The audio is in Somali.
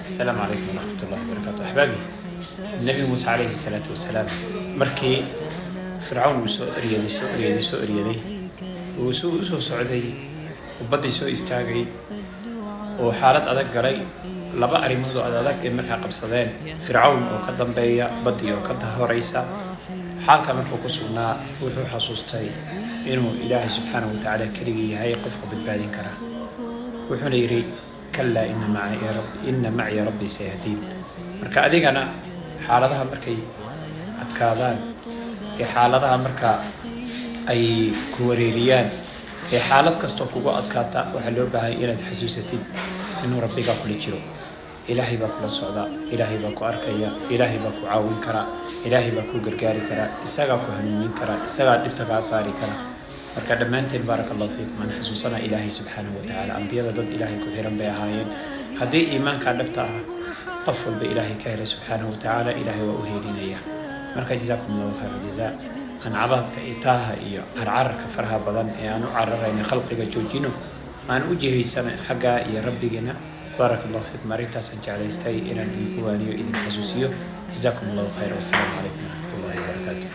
السلام عليكم ورحمة الله وبركاته أحبابي. النبي موسى عليه الصلاة والسلام مركي فرعون سو أريدي وسو سعودي وبدي سو استاغي وحالات أدق قري لبا أريمودو أدق مركا قبصدين فرعون وقدم بيا بدي وقدها رئيسا حالك مركو كسونا وحو حصوصتي إنه إلهي سبحانه وتعالى كريجي هاي قفق بالبادين كرا وحو يري كلا إن معي ربي سيهدين مركا أديك أنا حالتها مركي أتكاذان حالتها مركا أي كوريريان حالات كستو كوغو أتكاتا وحلو بها إلى حسوستين إنه ربك كل جرو إلهي باكو للصعداء إلهي باكو أركيا إلهي باكو عاون كرا إلهي باكو قرقاري كرا إساقاكو همين كرا إساقا نبتقى صاري كرا marka dhammaanteen barakallahu fiikum aan xasuusana ilaahay subhanahu wa ta'ala ambiyada dad ilaahay ku xiran bay ahaayeen hadii iimaanka dhabta ah qof walba ilaahay ka helay subhanahu wa ta'ala ilaahay waa u helinaya marka jazakumullahu khairan jazaa an abadka itaaha iyo carcarka faraha badan ee aanu cararayna khalqiga joojino aan u jihaysana xaga iyo rabbigina barakallahu fiikum arintaas aan jeclaystay inaan idinku waaniyo idin xasuusiyo jazakumullahu khairan wassalamu alaykum wa rahmatullahi wa barakatuh